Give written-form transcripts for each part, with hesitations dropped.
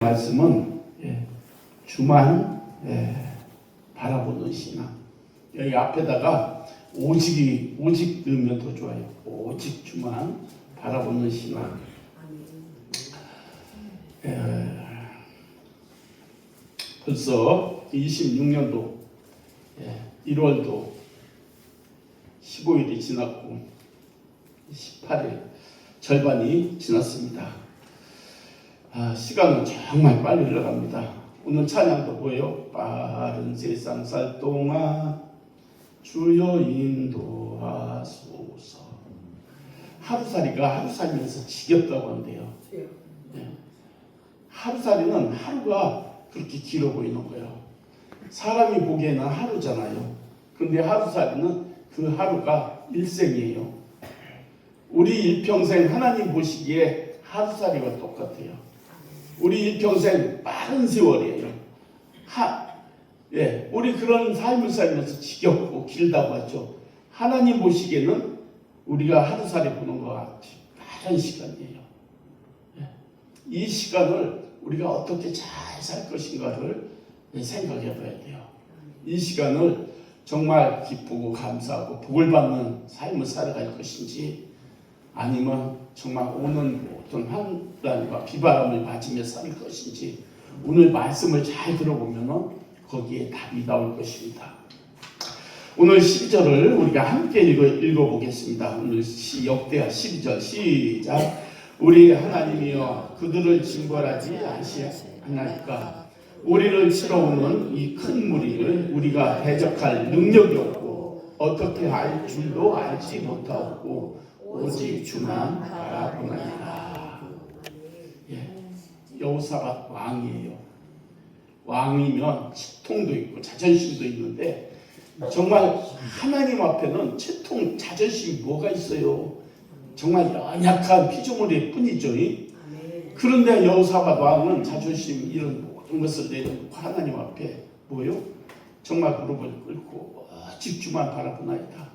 말씀은 주만 바라보는 신앙. 여기 앞에다가 오직 넣으면 더 좋아요. 오직 주만 바라보는 신앙. 벌써 26년도 1월도 15일이 지났고 18일 절반이 지났습니다. 시간은 정말 빨리 흘러갑니다. 오늘 찬양도 보여. 빠른 세상살 동안 주여 인도하소서. 하루살이가 하루 살면서 지겹다고 한대요. 하루살이는 하루가 그렇게 길어 보이는 거예요. 사람이 보기에는 하루잖아요. 근데 하루살이는 그 하루가 일생이에요. 우리 일평생 하나님 보시기에 하루살이와 똑같아요. 우리 일평생 빠른 세월이에요. 우리 그런 삶을 살면서 지겹고 길다고 하죠. 하나님 보시기에는 우리가 하루살이 보는 것 같이 빠른 시간이에요. 이 시간을 우리가 어떻게 잘 살 것인가를 생각해 봐야 돼요. 이 시간을 정말 기쁘고 감사하고 복을 받는 삶을 살아갈 것인지, 아니면 정말 오는 모든 환난과 비바람을 맞으며 살 것인지, 오늘 말씀을 잘 들어보면 거기에 답이 나올 것입니다. 오늘 12절을 우리가 함께 읽어보겠습니다. 오늘 역대하 12절 시작. 우리 하나님이여 그들을 징벌하지 아니하나이까. 우리를 치러오는 이 큰 무리를 우리가 대적할 능력이 없고 어떻게 할 줄도 알지 못하고 오직 주만 바라보나이다. 여호사밧 왕이에요. 왕이면 치통도 있고 자존심도 있는데, 정말 하나님 앞에는 치통, 자존심이 뭐가 있어요? 정말 연약한 피조물일 뿐이죠. 그런데 여호사밧 왕은 자존심, 이런 모든 것을 내려놓고 하나님 앞에 뭐요? 정말 무릎을 꿇고 오직 주만 바라보나이다.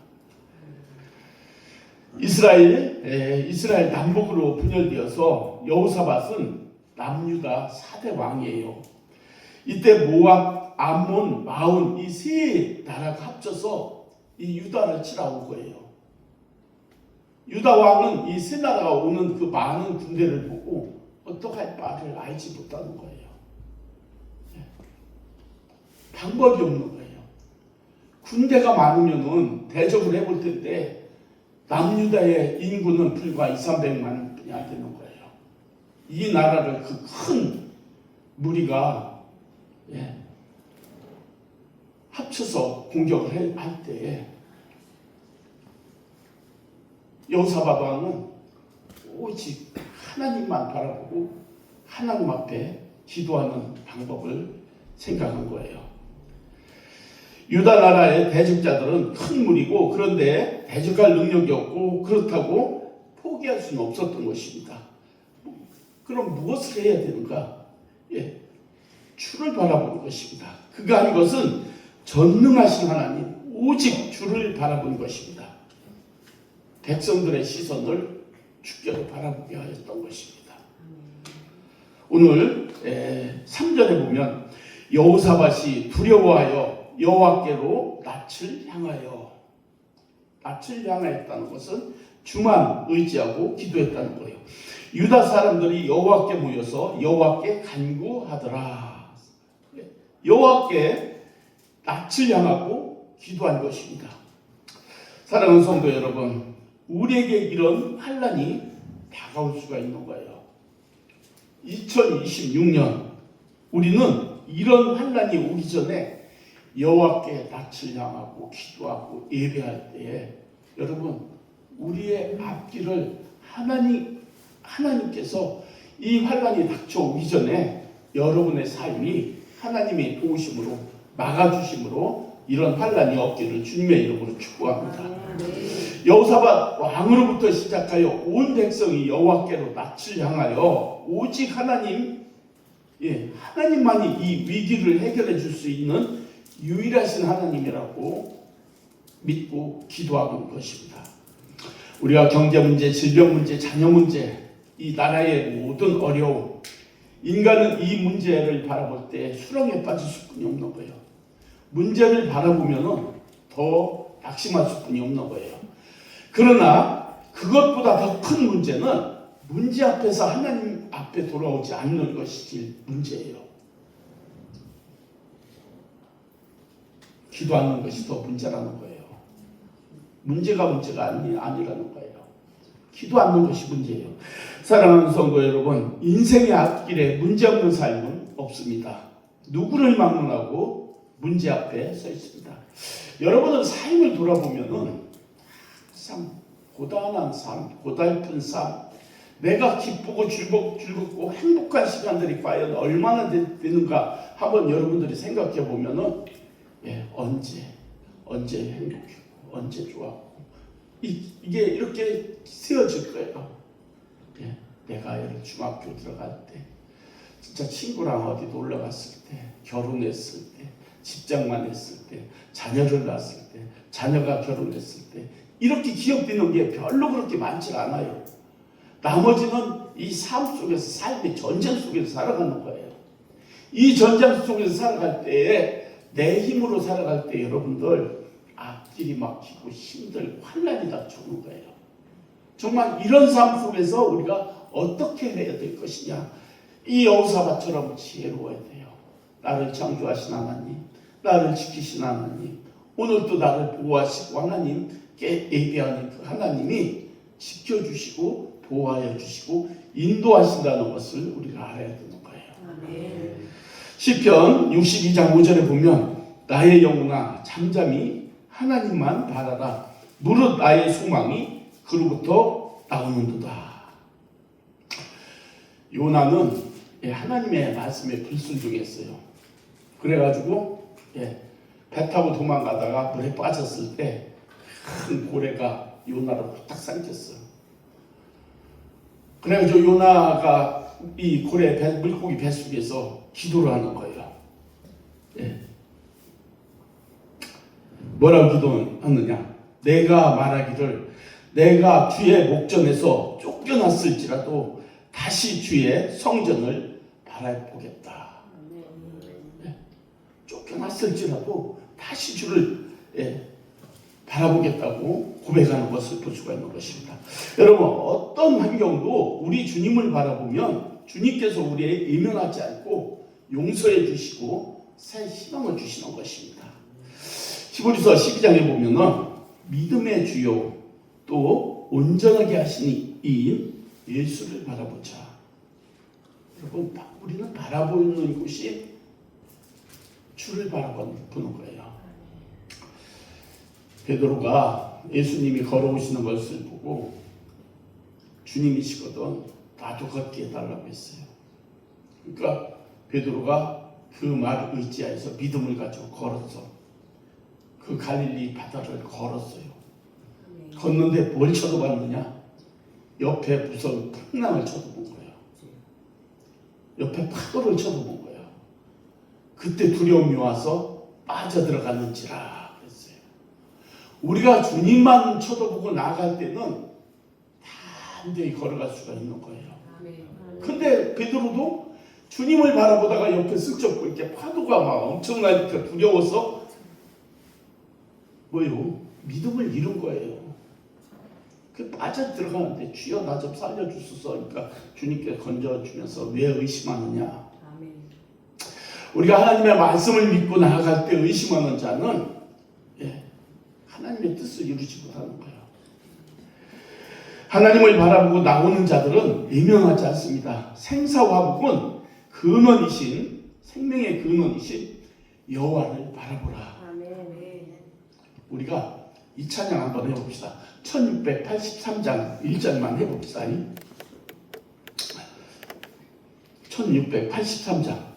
이스라엘 남북으로 분열되어서 여호사밧은 남유다 4대 왕이에요. 이때 모압, 암몬, 마온 이 세 나라가 합쳐서 이 유다를 치러온 거예요. 유다 왕은 이 세 나라가 오는 그 많은 군대를 보고 어떡할 바를 알지 못하는 거예요. 방법이 없는 거예요. 군대가 많으면은 대적을 해볼 텐데 남유다의 인구는 불과 200~300만 분이 안 되는 거예요. 이 나라를 그 큰 무리가 합쳐서 공격을 할 때에 여호사밧 왕은 오직 하나님만 바라보고 하나님 앞에 기도하는 방법을 생각한 거예요. 유다 나라의 대적자들은 큰 무리고, 그런데 대적할 능력이 없고, 그렇다고 포기할 수는 없었던 것입니다. 그럼 무엇을 해야 되는가? 주를 바라보는 것입니다. 그가 한 것은 전능하신 하나님, 오직 주를 바라보는 것입니다. 백성들의 시선을 주께로 바라보게 하였던 것입니다. 오늘 3절에 보면 여호사밧이 두려워하여 여호와께로 낯을 향하였다는 것은 주만 의지하고 기도했다는 거예요. 유다 사람들이 여호와께 모여서 여호와께 간구하더라. 여호와께 낯을 향하고 기도한 것입니다. 사랑하는 성도 여러분, 우리에게 이런 환난이 다가올 수가 있는 거예요. 2026년 우리는 이런 환난이 오기 전에 여호와께 낯을 향하고 기도하고 예배할 때에, 여러분, 우리의 앞길을 하나님께서 이 환난이 닥쳐오기 전에 여러분의 삶이 하나님의 도우심으로 막아주심으로 이런 환난이 없기를 주님의 이름으로 축복합니다. 여호사밧 왕으로부터 시작하여 온 백성이 여호와께로 낯을 향하여 오직 하나님만이 이 위기를 해결해 줄 수 있는 유일하신 하나님이라고 믿고 기도하는 것입니다. 우리가 경제 문제, 질병 문제, 자녀 문제, 이 나라의 모든 어려움, 인간은 이 문제를 바라볼 때 수렁에 빠질 수뿐이 없는 거예요. 문제를 바라보면은 더 낙심할 수뿐이 없는 거예요. 그러나 그것보다 더 큰 문제는 문제 앞에서 하나님 앞에 돌아오지 않는 것이 문제예요. 기도하는 것이 더 문제라는 거예요. 문제가 아니라는 거예요. 기도 않는 것이 문제예요. 사랑하는 성도 여러분, 인생의 앞길에 문제 없는 삶은 없습니다. 누구를 막론하고 문제 앞에 서 있습니다. 여러분은 삶을 돌아보면은 항상 고단한 삶, 고달픈 삶, 내가 기쁘고 즐겁고 행복한 시간들이 과연 얼마나 되는가 한번 여러분들이 생각해 보면은 언제 행복했고 언제 좋았고 이게 이렇게 세워질 거예요. 내가 중학교 들어갈 때, 진짜 친구랑 어디 놀러 갔을 때, 결혼했을 때, 집장만 했을 때, 자녀를 낳았을 때, 자녀가 결혼했을 때, 이렇게 기억되는 게 별로 그렇게 많지 않아요. 나머지는 이 삶 속에서, 삶의 전쟁 속에서 살아가는 거예요. 이 전쟁 속에서 살아갈 때에, 내 힘으로 살아갈 때 여러분들 앞길이 막히고 힘들고 환난이 닥쳐오는 거예요. 정말 이런 삶 속에서 우리가 어떻게 해야 될 것이냐, 이 여호사밧처럼 지혜로워야 돼요. 나를 창조하신 하나님, 나를 지키신 하나님, 오늘도 나를 보호하시고 하나님께 예배하는 그 하나님이 지켜주시고 보호하여 주시고 인도하신다는 것을 우리가 알아야 되는 거예요. 아멘. 시편 62장 5절에 보면 나의 영혼아 잠잠히 하나님만 바라라. 무릇 나의 소망이 그로부터 나오는도다. 요나는 하나님의 말씀에 불순종했어요. 그래가지고 배 타고 도망가다가 물에 빠졌을 때 큰 고래가 요나를 후딱 삼켰어요. 그래가지고 요나가 이 고래 물고기 뱃속에서 기도를 하는 거예요. 뭐라고 기도하느냐? 내가 말하기를 내가 주의 목전에서 쫓겨났을지라도 다시 주의 성전을 바라보겠다. 쫓겨났을지라도 다시 주를 바라보겠다고 고백하는 것을 볼 수가 있는 것입니다. 여러분, 어떤 환경도 우리 주님을 바라보면 주님께서 우리의 외면하지 않고 용서해 주시고 새 희망을 주시는 것입니다. 히브리서 12장에 보면은 믿음의 주요 또 온전하게 하신 이인 예수를 바라보자. 여러분, 우리는 바라보는 곳이 주를 바라보는 거예요. 베드로가 예수님이 걸어오시는 것을 보고 주님이시거든 나도 걷게 해달라고 했어요. 그러니까 베드로가 그 말을 의지하여서 믿음을 가지고 걸었어. 그 갈릴리 바다를 걸었어요. 걷는데 뭘 쳐다봤느냐? 옆에 무서운 풍랑을 쳐다본 거예요. 옆에 파도를 쳐다본 거예요. 그때 두려움이 와서 빠져들어갔는지라 그랬어요. 우리가 주님만 쳐다보고 나아갈 때는 단대히 걸어갈 수가 있는 거예요. 근데 베드로도 주님을 바라보다가 옆에 슬쩍 이렇게 파도가 막 엄청나니까 두려워서 믿음을 잃은 거예요. 그 빠져들어가는데 주여 나 좀 살려주소서. 그러니까 주님께 건져주면서 왜 의심하느냐. 아멘. 우리가 하나님의 말씀을 믿고 나아갈 때 의심하는 자는 하나님의 뜻을 이루지 못하는 거예요. 하나님을 바라보고 나오는 자들은 외면하지 않습니다. 생사화복은 근원이신 생명의 근원이신 여호와를 바라보라. 아멘. 우리가 이 찬양 한번 해봅시다. 1683장 1절만 해봅시다. 1683장.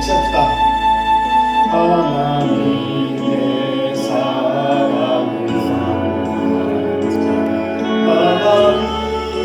같이 합시다. 하나님의 사랑을 사랑하자. 하나님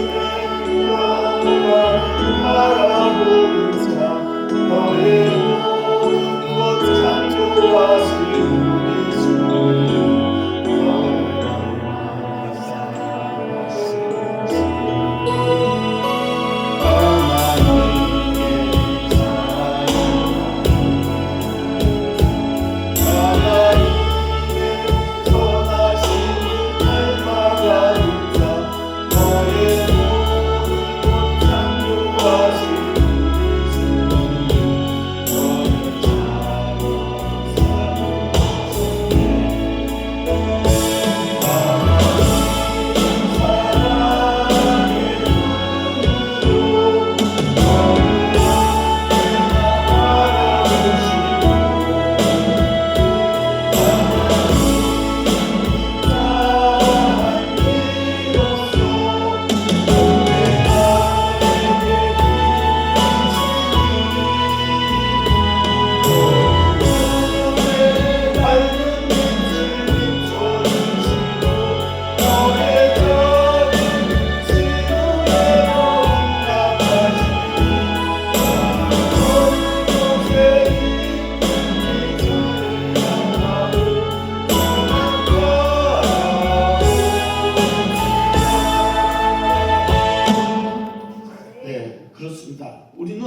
아닙니다. 우리는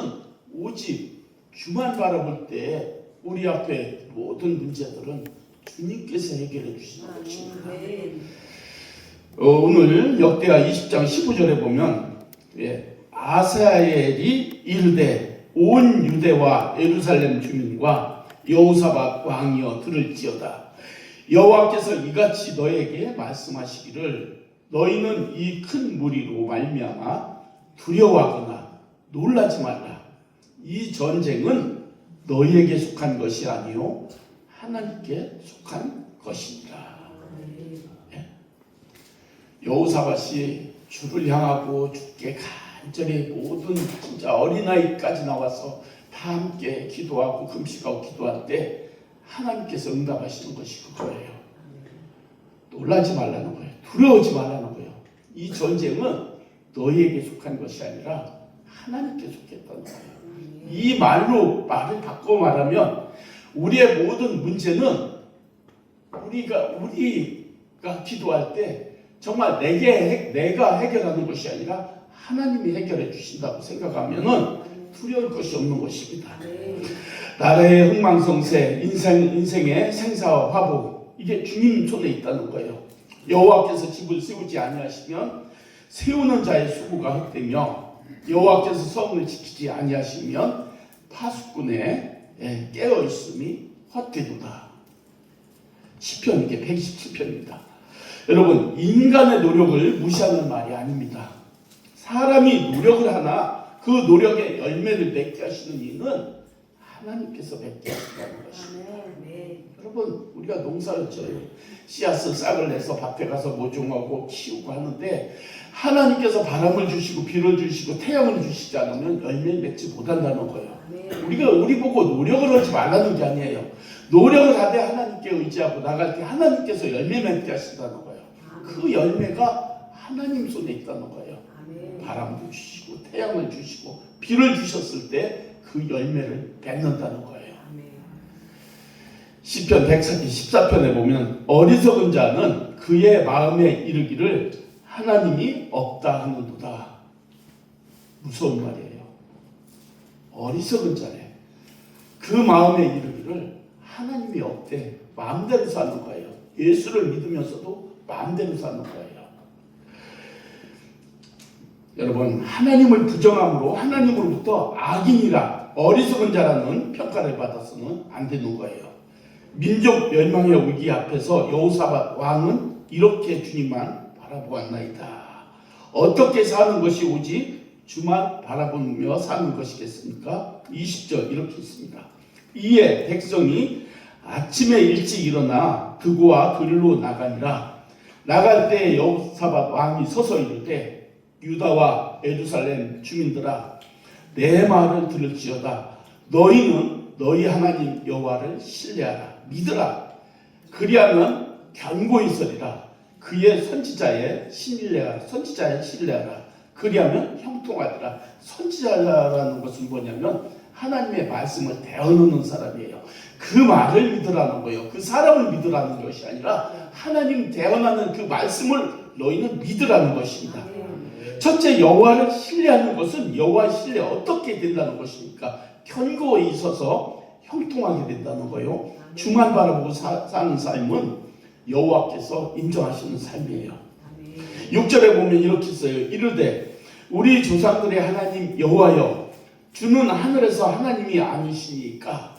오직 주만 바라볼 때 우리 앞에 모든 문제들은 주님께서 해결해 주시는 것입니다. 오늘 역대하 20장 15절에 보면 아사엘이 이르되 온 유대와 예루살렘 주민과 여호사밧 왕이여 들을지어다. 여호와께서 이같이 너에게 말씀하시기를 너희는 이 큰 무리로 말미암아 두려워하거나 놀라지 말라. 이 전쟁은 너희에게 속한 것이 아니요 하나님께 속한 것이니라. 여호사밧이 주를 향하고 주께 간절히 모든 진짜 어린아이까지 나와서 다 함께 기도하고 금식하고 기도할 때 하나님께서 응답하시는 것이 그거예요. 놀라지 말라는 거예요. 두려워하지 말라는 거예요. 이 전쟁은 너희에게 속한 것이 아니라 하나님께 속했다는 거예요. 이 말을 바꿔 말하면 우리의 모든 문제는 우리가 기도할 때 정말 내가 해결하는 것이 아니라 하나님이 해결해 주신다고 생각하면은 두려울 것이 없는 것입니다. 나라의 흥망성쇠, 인생의 생사와 화복, 이게 주님 손에 있다는 거예요. 여호와께서 집을 세우지 아니하시면 세우는 자의 수고가 헛되며 여호와께서 성을 지키지 아니하시면 파수꾼의 깨어 있음이 헛되도다. 시편 이게 127편입니다. 여러분, 인간의 노력을 무시하는 말이 아닙니다. 사람이 노력을 하나 그 노력의 열매를 맺게 하시는 이는 하나님께서 맺게 하신다는 것입니다. 여러분, 우리가 농사를 져요. 씨앗을 싹을 내서 밭에 가서 모종하고 키우고 하는데 하나님께서 바람을 주시고 비를 주시고 태양을 주시지 않으면 열매를 맺지 못한다는 거예요. 우리 보고 노력을 하지 말라는 게 아니에요. 노력을 하되 하나님께 의지하고 나갈 때 하나님께서 열매 맺게 하신다는 거예요. 그 열매가 하나님 손에 있다는 거예요. 바람도 주시고 태양을 주시고 비를 주셨을 때 그 열매를 맺는다는 거예요. 시편 114편에 보면 어리석은 자는 그의 마음에 이르기를 하나님이 없다 하는도다. 무서운 말이에요. 어리석은 자네. 그 마음에 이르기를 하나님이 없대. 마음대로 사는 거예요. 예수를 믿으면서도 마음대로 사는 거예요. 여러분, 하나님을 부정함으로 하나님으로부터 악인이라 어리석은 자라는 평가를 받아서는 안 되는 거예요. 민족 멸망의 위기 앞에서 여호사밧 왕은 이렇게 주님만 바라보았나이다. 어떻게 사는 것이 오직 주만 바라보며 사는 것이겠습니까? 20절 이렇게 있습니다. 이에 백성이 아침에 일찍 일어나 드고와 들로 나가니라. 나갈 때 여호사밧 왕이 서서 이르되 유다와 예루살렘 주민들아 내 말을 들을지어다. 너희는 너희 하나님 여호와를 신뢰하라. 믿으라. 그리하면 견고히 서리라. 그의 선지자의 신뢰하라. 그리하면 형통하리라. 선지자라는 것은 뭐냐면 하나님의 말씀을 대언하는 사람이에요. 그 말을 믿으라는 거예요. 그 사람을 믿으라는 것이 아니라 하나님 대언하는 그 말씀을 너희는 믿으라는 것입니다. 첫째, 여호와를 신뢰하는 것은 여호와의 신뢰 어떻게 된다는 것입니까? 견고히 서서 형통하게 된다는 거예요. 주만 바라보고 사는 삶은 여호와께서 인정하시는 삶이에요. 6절에 보면 이렇게 써요. 이르되 우리 조상들의 하나님 여호와여 주는 하늘에서 하나님이 아니시니까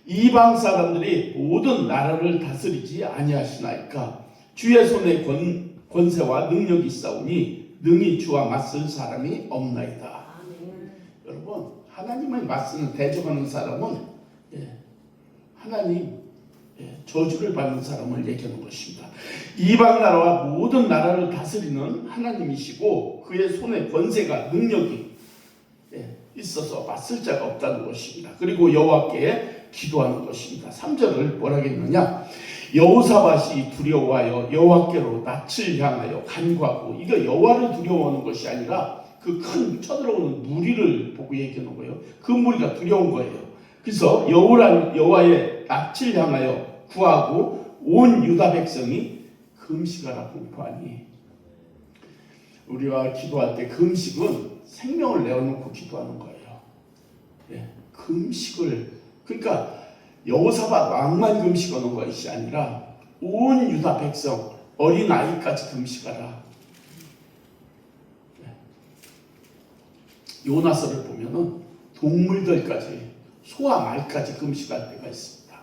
이방 사람들이 모든 나라를 다스리지 아니하시나이까 주의 손에 권세와 능력이 있사오니 능히 주와 맞설 사람이 없나이다. 여러분, 하나님을 맞서는 대적하는 사람은 하나님 저주를 받는 사람을 얘기하는 것입니다. 이방 나라와 모든 나라를 다스리는 하나님이시고 그의 손에 권세가 능력이 있어서 맞설 자가 없다는 것입니다. 그리고 여호와께 기도하는 것입니다. 3절을 뭐라 했느냐? 여호사밧이 두려워하여 여호와께로 낯을 향하여 간구하고, 이거 여호와를 두려워하는 것이 아니라 그 큰 쳐들어오는 무리를 보고 얘기하는 거예요. 그 무리가 두려운 거예요. 그래서 여호와의 낯을 향하여 구하고 온 유다 백성이 금식하라 공포하니, 우리가 기도할 때 금식은 생명을 내어놓고 기도하는 거예요. 금식을, 그러니까 여호사밧 왕만 금식하는 것이 아니라 온 유다 백성 어린 아이까지 금식하라. 요나서를 보면은 동물들까지 소와 말까지 금식할 때가 있습니다.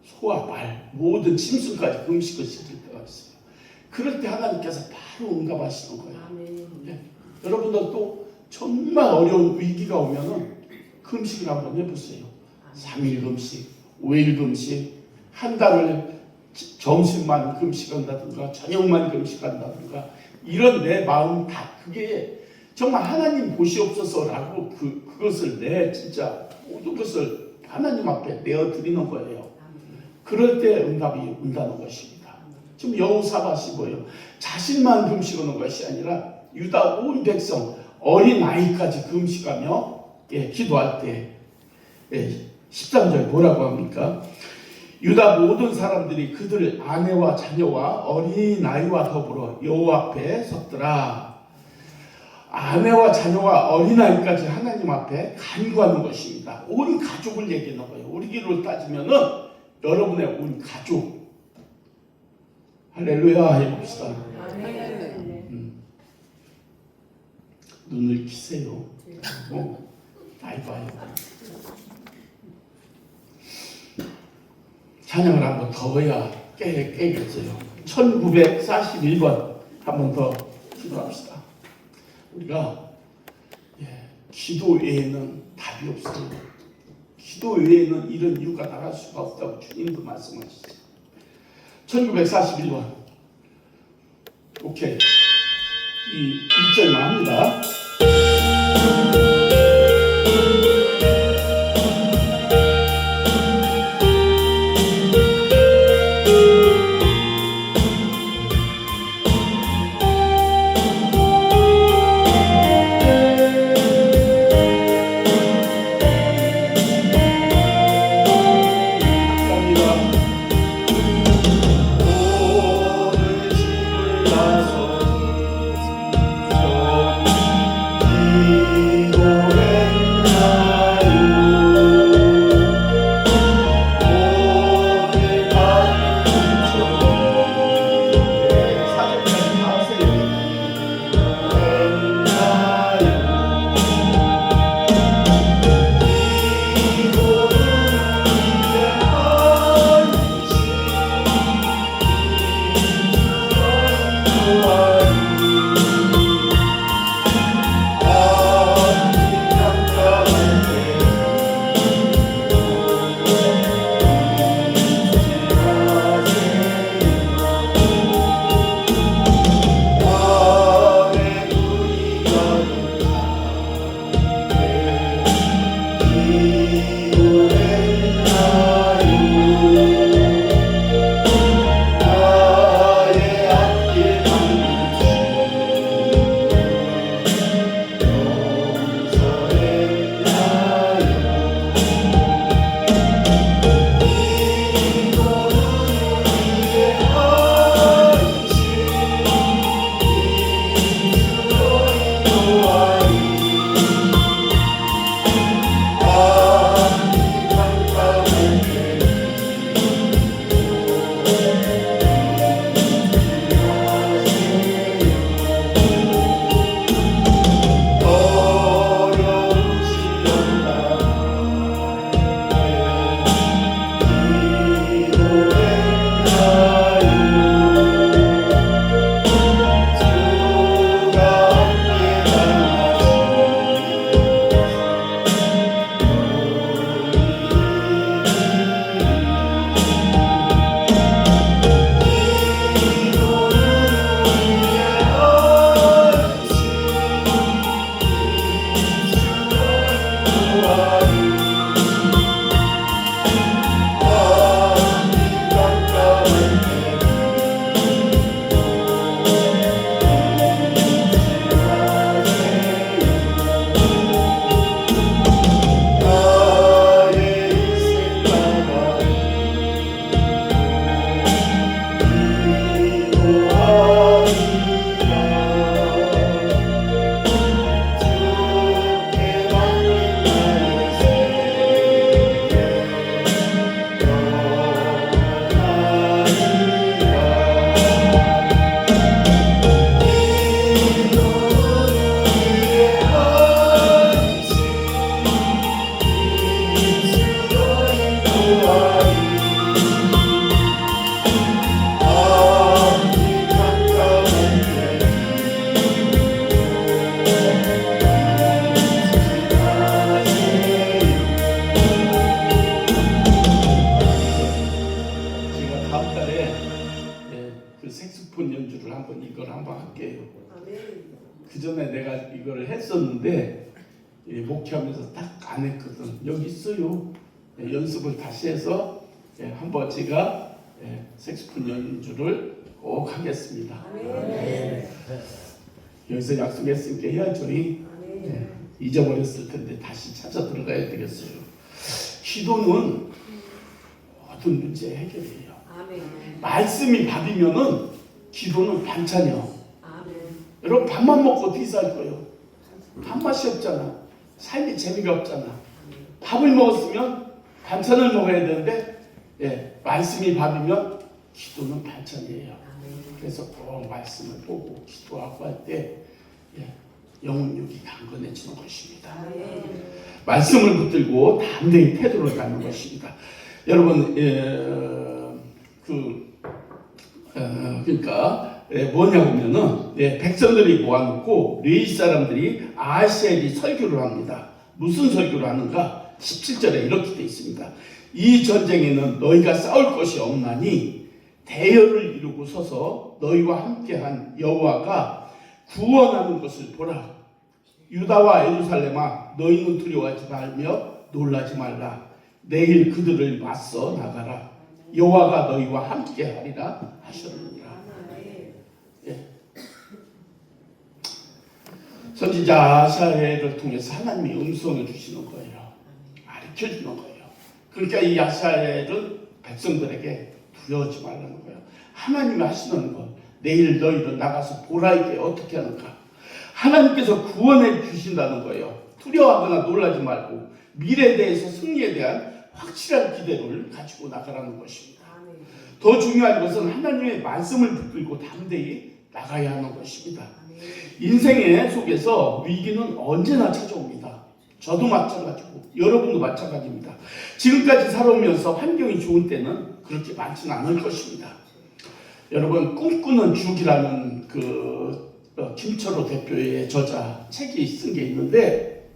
소와 말 모든 짐승까지 금식을 시킬 때가 있어요. 그럴 때 하나님께서 바로 응답하시는 거예요. 여러분들도 정말 어려운 위기가 오면은 금식을 한번 해보세요. 3일 금식, 5일 금식, 한 달을 점심만 금식한다든가 저녁만 금식한다든가, 이런 내 마음 다 그게 정말 하나님 보시옵소서라고 그것을 진짜 모든 것을 하나님 앞에 내어드리는 거예요. 그럴 때 응답이 온다는 것입니다. 지금 여호사밧이 뭐예요? 자신만 금식하는 것이 아니라 유다 온 백성 어린 아이까지 금식하며 기도할 때 13절 뭐라고 합니까? 유다 모든 사람들이 그들 아내와 자녀와 어린 아이와 더불어 여호와 앞에 섰더라. 아내와 자녀와 어린 아이까지 하나님 앞에 간구하는 것입니다. 온 가족을 얘기하는 거예요. 우리 기로를 따지면은 여러분의 온 가족. 할렐루야 해봅시다. 눈을 키세요. 나이 봐요. 찬양을 한번 더 해야 깨겠어요. 1941번 한번 더 기도합시다. 우리가 기도 외에는 답이 없어요. 기도 외에는 이런 이유가 나갈 수가 없다고 주님도 말씀하셨어요. 1941번. 오케이. 이 1절만 합니다. 그 전에 내가 이걸 했었는데 목회하면서 딱 안 했거든. 여기 있어요. 연습을 다시 해서 한번 제가 색소폰 연주를 꼭 하겠습니다. 여기서 약속했으니까 해야죠. 잊어버렸을 텐데 다시 찾아 들어가야 되겠어요. 기도는 모든 문제 해결이에요. 말씀이 밥이면은 기도는 반찬이요. 여러분 밥만 먹고 어떻게 살 거예요? 밥맛이 없잖아. 삶이 재미가 없잖아. 밥을 먹었으면 반찬을 먹어야 되는데 말씀이 밥이면 기도는 반찬이에요. 그래서 꼭 말씀을 보고 기도하고 할 때 영혼육이 강건해지는 것입니다. 말씀을 붙들고 담대히 태도를 갖는 것입니다. 여러분 그러니까 뭐냐면은 백성들이 모아놓고 레위 사람들이 아하시엘이 설교를 합니다. 무슨 설교를 하는가? 17절에 이렇게 되어 있습니다. 이 전쟁에는 너희가 싸울 것이 없나니 대열을 이루고 서서 너희와 함께한 여호와가 구원하는 것을 보라. 유다와 예루살렘아 너희는 두려워하지 말며 놀라지 말라. 내일 그들을 맞서 나가라. 여호와가 너희와 함께하리라 하셨느니라. 선지자 아사야를 통해서 하나님이 음성을 주시는 거예요. 가르쳐주는 거예요. 그러니까 이 아사야는 백성들에게 두려워하지 말라는 거예요. 하나님이 하시는 것, 내일 너희를 나가서 보라. 이게 어떻게 하는가? 하나님께서 구원해 주신다는 거예요. 두려워하거나 놀라지 말고 미래에 대해서 승리에 대한 확실한 기대를 가지고 나가라는 것입니다. 더 중요한 것은 하나님의 말씀을 붙들고 담대히 나가야 하는 것입니다. 인생의 속에서 위기는 언제나 찾아옵니다. 저도 마찬가지고 여러분도 마찬가지입니다. 지금까지 살아오면서 환경이 좋은 때는 그렇게 많지는 않을 것입니다. 여러분 꿈꾸는 죽이라는 김철호 대표의 저자 책이 쓴 게 있는데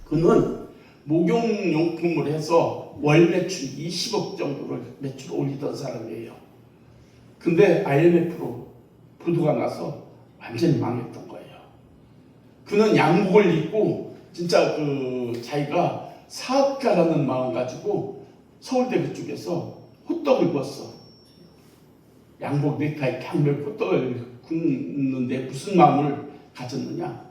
그는 목욕용품을 해서 월 매출 20억 정도를 매출 올리던 사람이에요. 근데 IMF로 부도가 나서 완전히 망했던 거예요. 그는 양복을 입고 진짜 자기가 사업가라는 마음 가지고 서울대 그쪽에서 호떡을 구웠어. 양복 넥타이 딱 메고 호떡을 굽는데 무슨 마음을 가졌느냐?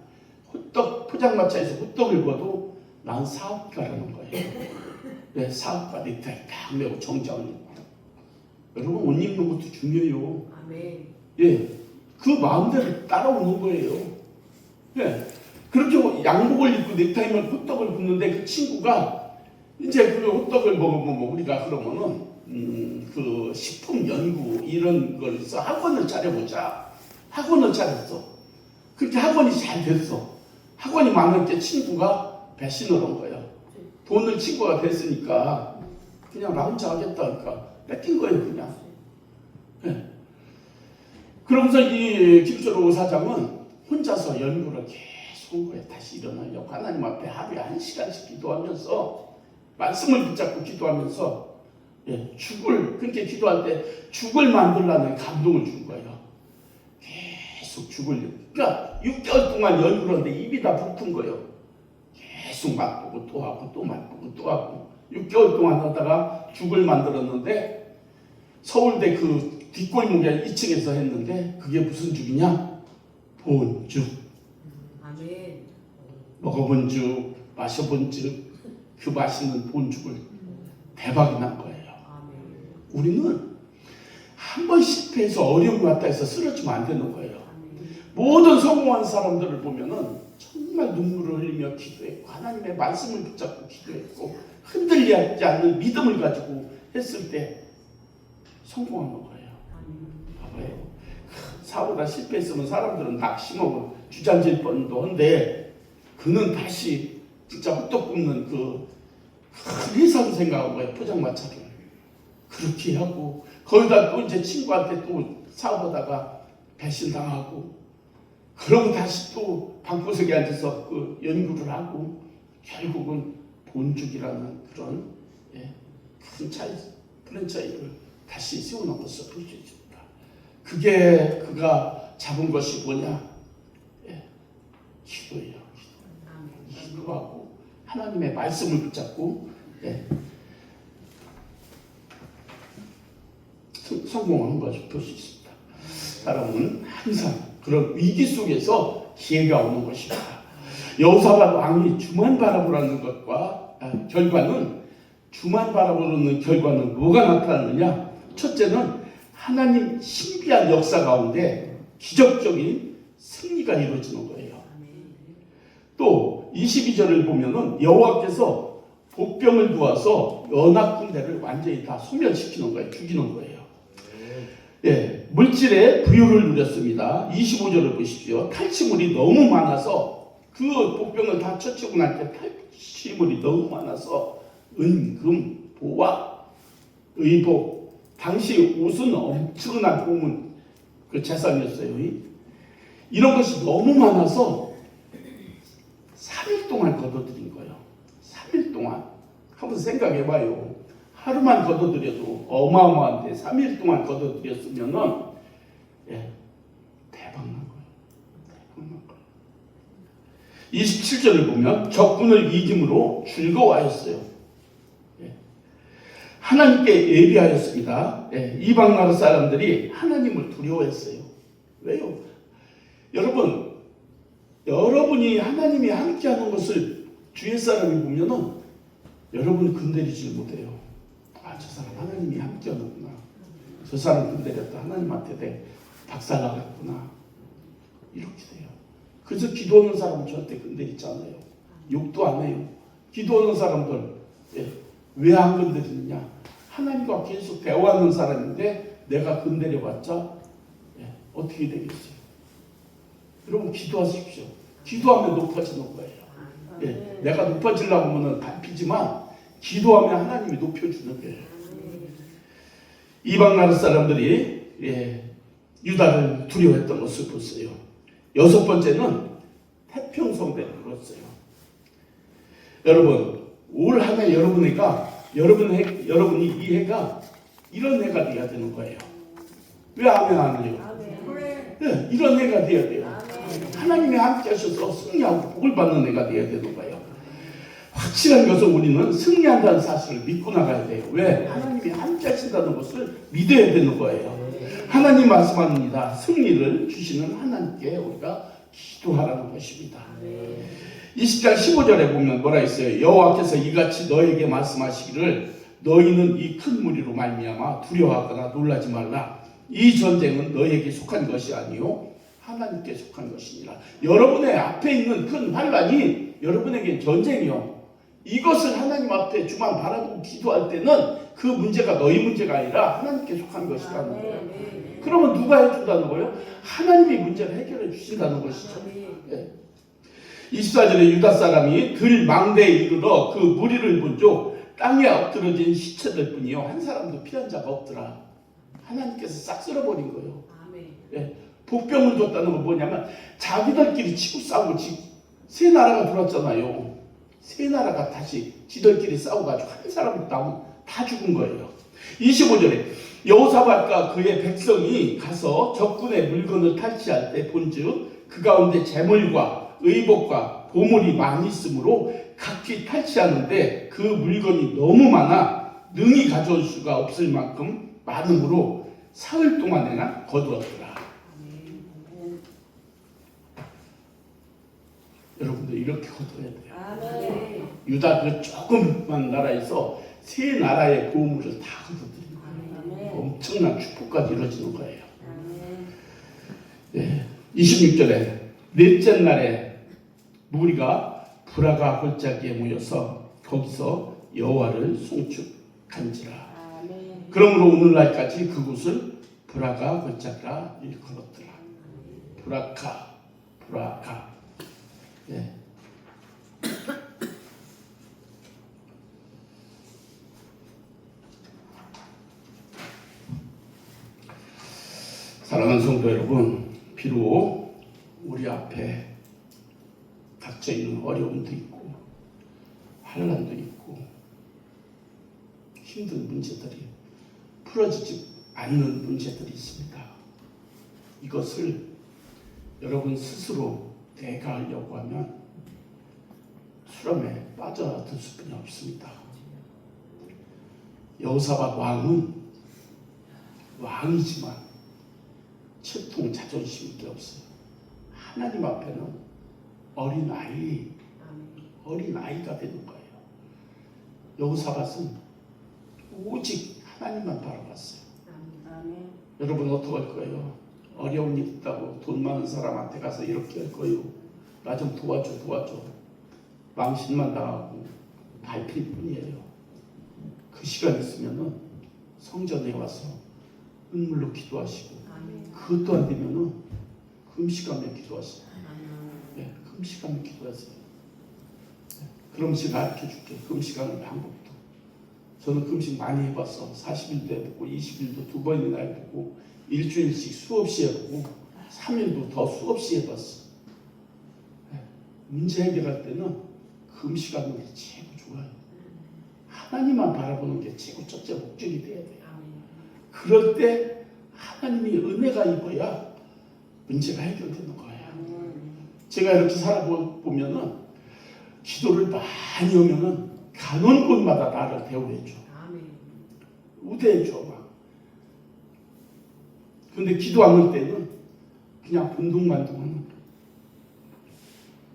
호떡 포장마차에서 호떡을 구워도 난 사업가라는 거예요. 사업가 넥타이 딱 메고 정장을 입고. 여러분 옷 입는 것도 중요해요. 그 마음대로 따라오는 거예요. 그렇게 양복을 입고 넥타이만 호떡을 굽는데 그 친구가 이제 그 호떡을 먹으면 우리가 그러면은 그 식품 연구 이런 걸 해서 학원을 차려보자. 학원을 차렸어. 그렇게 학원이 잘 됐어. 학원이 많을 때 친구가 배신을 한 거예요. 돈을 친구가 됐으니까 그냥 나 혼자 하겠다 하니까 뺏긴 거예요 그냥. 그러면서 이 김철호 사장은 혼자서 연구를 계속 한 거예요. 다시 일어나려고 하나님 앞에 하루에 1시간씩 기도하면서 말씀을 붙잡고 기도하면서 그렇게 기도할 때 죽을 만들라는 감동을 준 거예요. 계속 죽을. 그러니까 6개월 동안 연구를 하는데 입이 다 붙은 거예요. 계속 맛보고 또 하고 또 맛보고 또 하고 6개월 동안 하다가 죽을 만들었는데 서울대 그 뒷골목에 2층에서 했는데 그게 무슨 죽이냐? 본죽. 먹어본 죽, 마셔본 죽, 그 맛있는 본죽을 대박이 난 거예요. 우리는 한 번 실패해서 어려움이 왔다 해서 쓰러지면 안 되는 거예요. 모든 성공한 사람들을 보면은 정말 눈물을 흘리며 기도했고 하나님의 말씀을 붙잡고 기도했고 흔들리지 않는 믿음을 가지고 했을 때 성공하는 거예요. 봐봐요. 사고가 실패했으면 사람들은 낙심하고 주저앉을 뻔도 한데 그는 다시 진짜 호떡 굽는 그 큰 회사를 생각한 거예요. 포장마차를. 그렇게 하고 거기다 또 이제 친구한테 또 사업하다가 배신당하고 그러고 다시 또 방구석에 앉아서 그 연구를 하고 결국은 본죽이라는 그런 큰 프랜차이즈를 다시 세우는 것을 볼 수 있습니다. 그게 그가 잡은 것이 뭐냐? 기도예요. 기도하고 하나님의 말씀을 붙잡고 성공하는 것을 볼 수 있습니다. 사람은 항상 그런 위기 속에서 기회가 오는 것입니다. 여호사밧 왕이 주만 바라보라는 것과 주만 바라보는 결과는 뭐가 나타나느냐? 첫째는 하나님 신비한 역사 가운데 기적적인 승리가 이루어지는 거예요. 또 22절을 보면은 여호와께서 복병을 두어서 연합군대를 완전히 다 소멸시키는 거예요. 죽이는 거예요. 물질의 부유를 누렸습니다. 25절을 보십시오. 탈취물이 너무 많아서 그 복병을 다 처치고 날 때 탈취물이 너무 많아서 은금, 보화, 의복, 당시 옷은 엄청난 고문 그 재산이었어요. 이런 것이 너무 많아서 3일 동안 걷어들인 거예요. 3일 동안. 한번 생각해봐요. 하루만 걷어들여도 어마어마한데 3일 동안 걷어들였으면은 대박난 거예요. 대박난 거예요. 27절을 보면 적군을 이김으로 즐거워하였어요. 하나님께 예비하였습니다. 이방 나라 사람들이 하나님을 두려워했어요. 왜요? 여러분이 하나님이 함께하는 것을 주위 사람이 보면은 여러분이 건드리지 못해요. 저 사람 하나님이 함께하는구나. 저 사람 건드렸다. 하나님한테 박살나갔구나. 이렇게 돼요. 그래서 기도하는 사람은 절대 건드리지 않아요. 욕도 안 해요. 기도하는 사람들 왜 안 건드리느냐? 하나님과 계속 대화하는 사람인데 내가 건드려봤자 어떻게 되겠어요? 여러분 기도하십시오. 기도하면 높아지는 거예요. 내가 높아지려고 하면 밟히지만 기도하면 하나님이 높여주는 거예요. 이방 나라 사람들이 유다를 두려워했던 것을 보세요. 6번째는 태평성대를 이뤘어요. 여러분 올 한 해 여러분이 이 해가 이런 해가 돼야 되는 거예요. 왜 아멘 안 해요? 이런 해가 돼야 돼요. 하나님이 함께 하셔서 승리하고 복을 받는 해가 돼야 되는 거예요. 확실한 것은 우리는 승리한다는 사실을 믿고 나가야 돼요. 왜? 하나님이 함께 하신다는 것을 믿어야 되는 거예요. 하나님 말씀합니다. 승리를 주시는 하나님께 우리가 기도하라는 것입니다. 20장 15절에 보면 뭐라 했어요? 여호와께서 이같이 너에게 말씀하시기를 너희는 이 큰 무리로 말미암아 두려워하거나 놀라지 말라. 이 전쟁은 너희에게 속한 것이 아니요 하나님께 속한 것이니라. 여러분의 앞에 있는 큰 환란이 여러분에게 전쟁이요. 이것을 하나님 앞에 주만 바라보고 기도할 때는 그 문제가 너희 문제가 아니라 하나님께 속한 것이라는 거예요. 그러면 누가 해준다는 거예요? 하나님이 문제를 해결해 주신다는 것이죠. 24절에 유다 사람이 들망대에 이르러 그 무리를 본즉 땅에 엎드러진 시체들 뿐이요 한 사람도 피한 자가 없더라. 하나님께서 싹 쓸어버린 거예요. 복병을 줬다는 건 뭐냐면 자기들끼리 치고 싸우고 세 나라가 들어왔잖아요. 세 나라가 다시 지들끼리 싸워가지고 한 사람도 나오면 다 죽은 거예요. 25절에 여호사밧과 그의 백성이 가서 적군의 물건을 탈취할 때 본즉 그 가운데 재물과 의복과 보물이 많이 있으므로 각기 탈취하는데 그 물건이 너무 많아 능히 가져올 수가 없을 만큼 많으므로 사흘 동안에나 거두었더라. 여러분들 이렇게 거둬야 돼요. 유다 그 조그만 나라에서 세 나라의 보물을 다 거둬들이는 거예요. 엄청난 축복까지 이루어지는 거예요. 26절에 넷째 날에 무리가 브라가 골짜기에 모여서 거기서 여호와를 송축한지라. 그러므로 오늘날까지 그곳을 브라가 골짜기라 일컬었더라. 브라카. 사랑하는 성도 여러분, 비록 우리 앞에 닥쳐있는 어려움도 있고 환난도 있고 힘든 문제들이 풀어지지 않는 문제들이 있습니다. 이것을 여러분 스스로 대가하려고 하면 수렁에 빠져들 수뿐이 없습니다. 여호사밧 왕은 왕이지만 채통 자존심이 게 없어요. 하나님 앞에는 어린아이가 되는 거예요. 여호사밧은 오직 하나님만 바라봤어요. 여러분 어떡할 거예요? 어려운 일 있다고 돈 많은 사람한테 가서 이렇게 할 거예요. 나 좀 도와줘. 망신만 당하고 밟힐 뿐이에요. 그 시간 있으면은 성전에 와서 눈물로 기도하시고, 그것도 안 되면은 금식하며 기도하세요. 네, 금식하며 기도하세요. 네, 그럼 제가 가르쳐 줄게. 금식하는 방법도. 저는 금식 많이 해봤어. 40일도 해보고 20일도 2번이나 해보고 일주일씩 수없이 해보고 3일도 더 수없이 해봤어. 네, 문제 해결할 때는 금식하는 게 최고 좋아요. 하나님만 바라보는 게 최고 첫째 목적이 돼야 돼요. 그럴 때 하나님이 은혜가 입어야 문제가 해결되는 거예요. 제가 이렇게 살아보면은 기도를 많이 하면은 가는 곳마다 나를 대우해줘. 우대해줘 막. 근데 기도 안 할 때는 그냥 분동만동하는 거예요.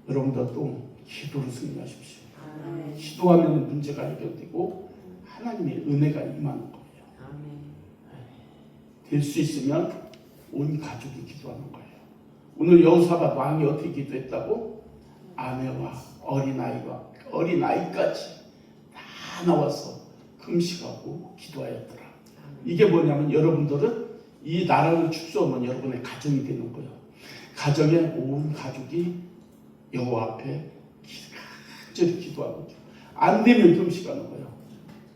여러분들도 기도로 승리하십시오. 기도하면 문제가 해결되고 하나님의 은혜가 임하는 거예요. 될 수 있으면 온 가족이 기도하는 거예요. 오늘 여호사밧 왕이 어떻게 기도했다고? 아내와 어린아이까지 다 나와서 금식하고 기도하였더라. 이게 뭐냐면 여러분들은 이 나라를 축소하면 여러분의 가정이 되는 거예요. 가정에 온 가족이 여호와 앞에 간절히 기도하는 거죠. 안 되면 금식하는 거예요.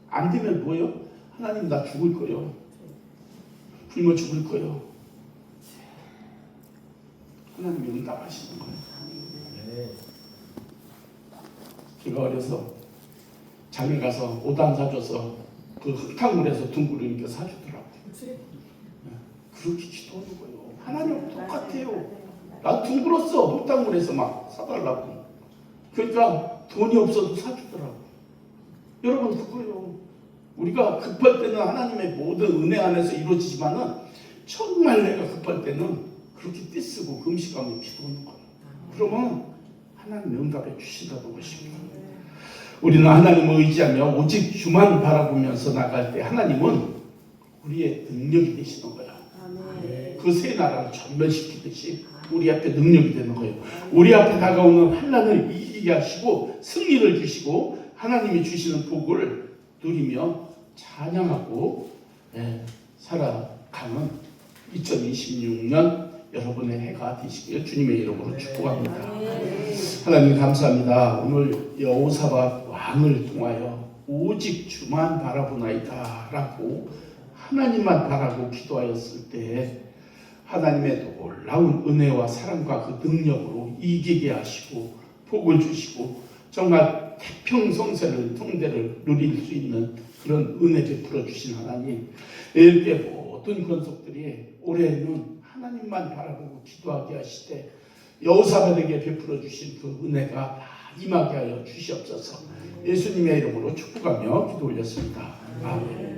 안 되면 뭐예요? 하나님 나 죽을 거예요. 굶어 죽을 거예요. 하나님이 응답하시는 거예요. 제가 어려서 장에 가서 오단 사줘서 그 흙탕물에서 둥그러니까 사주더라고요. 그렇게 기도하는 거예요. 하나님하고 똑같아요. 나 둥글었어. 흙탕물에서 막 사달라고. 그러니까 돈이 없어도 사주더라고. 여러분 그거예요. 우리가 급할 때는 하나님의 모든 은혜 안에서 이루어지지만은 정말 내가 급할 때는 그렇게 떼쓰고 금식하며 기도하는 거예요. 그러면 하나님이 응답해 주신다는 것입니다. 우리는 하나님을 의지하며 오직 주만 바라보면서 나갈 때 하나님은 우리의 능력이 되시는 거예요. 그 세 나라를 전멸시키듯이 우리 앞에 능력이 되는 거예요. 우리 앞에 다가오는 환난을 이기게 하시고 승리를 주시고 하나님이 주시는 복을 누리며 찬양하고 살아가는 2026년 여러분의 해가 되시길 주님의 이름으로 축복합니다. 하나님 감사합니다. 오늘 여호사밧 왕을 통하여 오직 주만 바라보나이다 라고 하나님만 바라고 기도하였을 때 하나님의 놀라운 은혜와 사랑과 그 능력으로 이기게 하시고 복을 주시고 정말 태평성세를 통대를 누릴 수 있는 그런 은혜 베풀어 주신 하나님, 이렇게 모든 권속들이 올해는 하나님만 바라보고 기도하게 하시되 여호사밧에게 베풀어 주신 그 은혜가 다 임하게 하여 주시옵소서. 예수님의 이름으로 축복하며 기도 올렸습니다. 아멘.